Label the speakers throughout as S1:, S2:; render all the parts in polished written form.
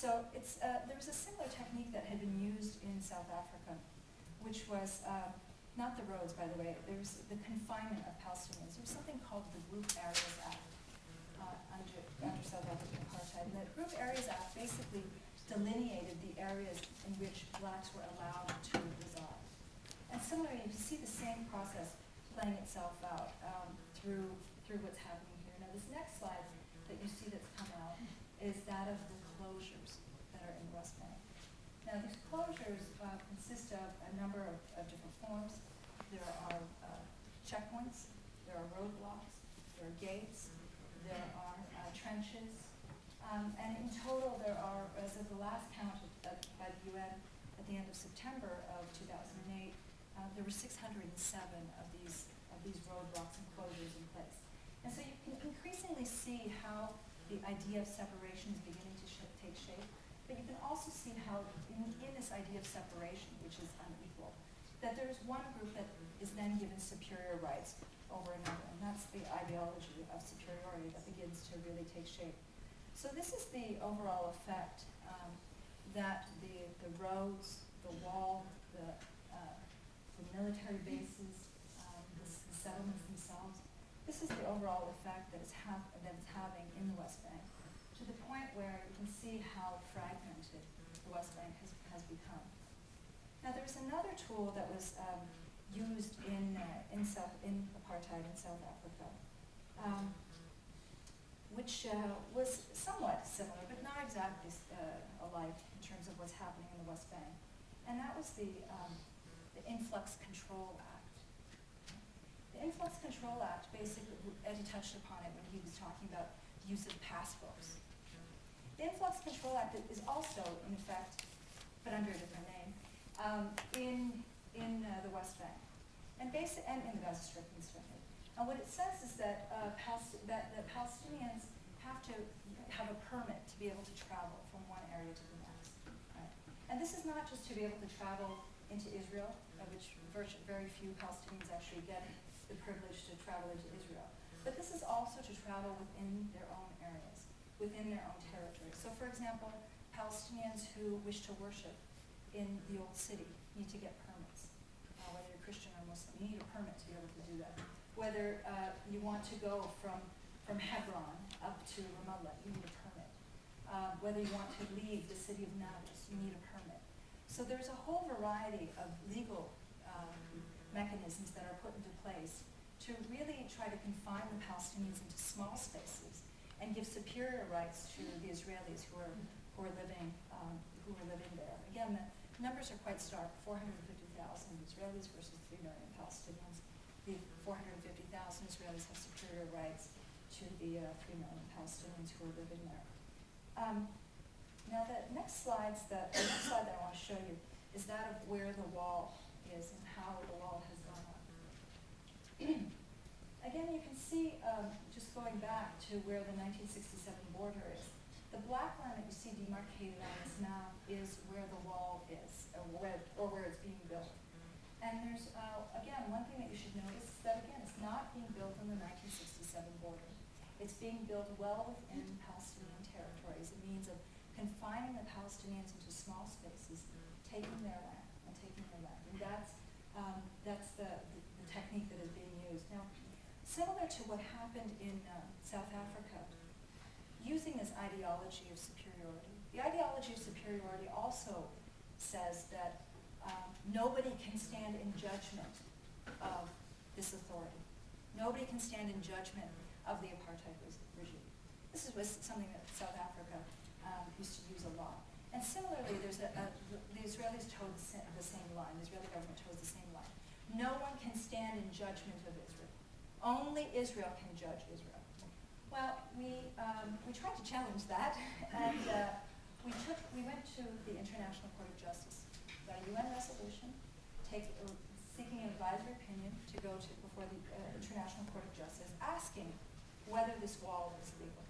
S1: So there was a similar technique that had been used in South Africa, which was not the roads, by the way. There was the confinement of Palestinians. There was something called the Group Areas Act under South African apartheid. And the Group Areas Act basically delineated the areas in which blacks were allowed to reside. And similarly, you see the same process playing itself out through what's happening here. Now, this next slide that you see that's come out is that of the closures that are in the West Bank. Now, these closures consist of a number of different forms. There are checkpoints, there are roadblocks, there are gates, there are trenches, and in total there are, as of the last count by the UN at the end of September of 2008, there were 607 of these roadblocks and closures in place. And so you can increasingly see how the idea of separation is beginning to take shape, but you can also see how in this idea of separation, which is unequal, that there is one group that is then given superior rights over another, and that's the ideology of superiority that begins to really take shape. So this is the overall effect that the roads, the wall, the military bases, the settlements themselves, this is the overall effect that it's having in the West Bank, to the point where you can see how fragmented the West Bank has become. Now, there was another tool that was used in apartheid in South Africa, which was somewhat similar, but not exactly alike in terms of what's happening in the West Bank. And that was the Influx Control Act. The Influx Control Act, basically, Eddie touched upon it when he was talking about the use of passbooks. The Influx Control Act is also, in effect, but under a different name, in the West Bank, and in the Gaza Strip, incidentally. And what it says is that that Palestinians have to have a permit to be able to travel from one area to the next. Right? And this is not just to be able to travel into Israel, which very few Palestinians actually get the privilege to travel into Israel, but this is also to travel within their own areas, within their own territory. So, for example, Palestinians who wish to worship in the old city need to get permits. Whether you're Christian or Muslim, you need a permit to be able to do that. Whether you want to go from Hebron up to Ramallah, you need a permit. Whether you want to leave the city of Nablus, you need a permit. So there's a whole variety of legal mechanisms that are put into place to really try to confine the Palestinians into small spaces and give superior rights to the Israelis who are living there. Again, the numbers are quite stark: 450,000 Israelis versus 3 million Palestinians. The 450,000 Israelis have superior rights to the 3 million Palestinians who are living there. Now, the next slide that I want to show you is that of where the wall is and how the wall has gone up. Again, you can see, just going back to where the 1967 border is, the black line that you see demarcated on this map is where the wall is, or where it's being built. And there's, again, one thing that you should notice is that, again, it's not being built on the 1967 border. It's being built well within Palestinian territories. It means of confining the Palestinians into small spaces, taking their land and taking their land. And that's the technique that is being used. Now, similar to what happened in South Africa, using this ideology of superiority. The ideology of superiority also says that nobody can stand in judgment of this authority. Nobody can stand in judgment of the apartheid regime. This was something that South Africa used to use a lot. And similarly, the Israelis toed the same line. The Israeli government toes the same line. No one can stand in judgment of Israel. Only Israel can judge Israel. Well, we tried to challenge that, and we went to the International Court of Justice, got a UN resolution seeking an advisory opinion to go before the International Court of Justice, asking whether this wall was legal.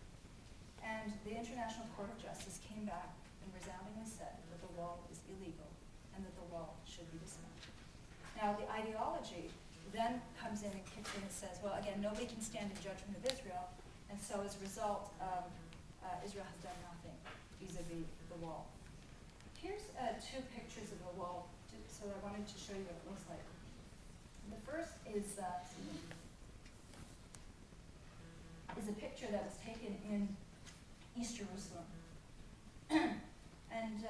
S1: And the International Court of Justice came back and resoundingly said that the wall is illegal and that the wall should be dismantled. Now, the ideology then comes in and kicks in and says, well, again, nobody can stand in judgment of Israel, and so as a result, Israel has done nothing vis-a-vis the wall. Here's two pictures of the wall, so I wanted to show you what it looks like. The first is a picture that was taken in East Jerusalem. And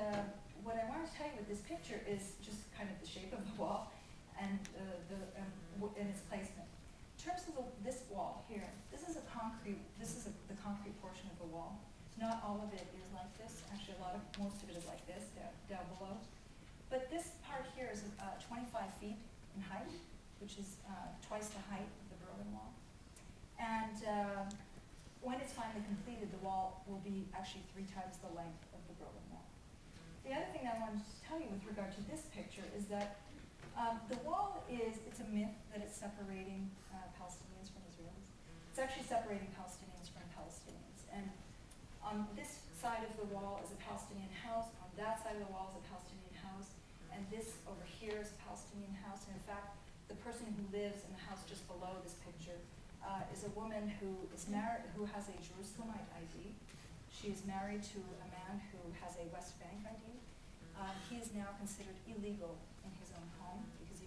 S1: what I want to tell you with this picture is just kind of the shape of the wall and its placement. In terms of this wall here, this is the concrete portion of the wall. Not all of it is like this. Actually, most of it is like this, down below. But this part here is 25 feet in height, which is twice the height of the Berlin Wall. And when it's finally completed, the wall will be actually 3 times the length of the Berlin Wall. The other thing I wanted to tell you with regard to this picture is that the wall it's a myth that it's separating Palestinians from Israelis. It's actually separating Palestinians from Palestinians. And on this side of the wall is a Palestinian house, on that side of the wall is a Palestinian house, and this over here is a Palestinian house. And in fact, the person who lives in the house just below this picture is a woman who is married, who has a Jerusalemite ID. She is married to a man who has a West Bank ID. He is now considered illegal in his own home because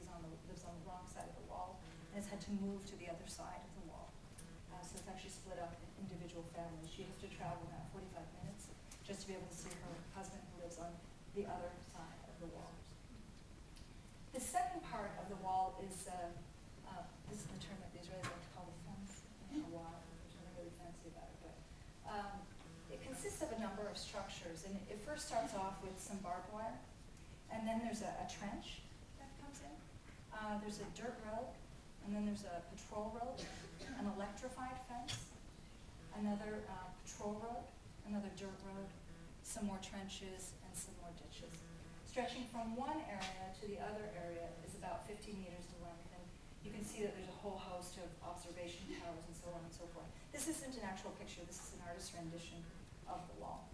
S1: lives on the wrong side of the wall and has had to move to the other side of the wall. So it's actually split up in individual families. She has to travel now 45 minutes just to be able to see her husband who lives on the other side of the wall. The second part of the wall is, this is the term that the Israelis like to call the fence. I don't know why, there's nothing really fancy about it, but it consists of a number of structures. And it first starts off with some barbed wire, and then there's a trench that comes in. There's a dirt road, and then there's a patrol road, an electrified fence, another patrol road, another dirt road, some more trenches, and some more ditches. Stretching from one area to the other area is about 50 meters in length, and you can see that there's a whole host of observation towers and so on and so forth. This isn't an actual picture, this is an artist's rendition of the wall.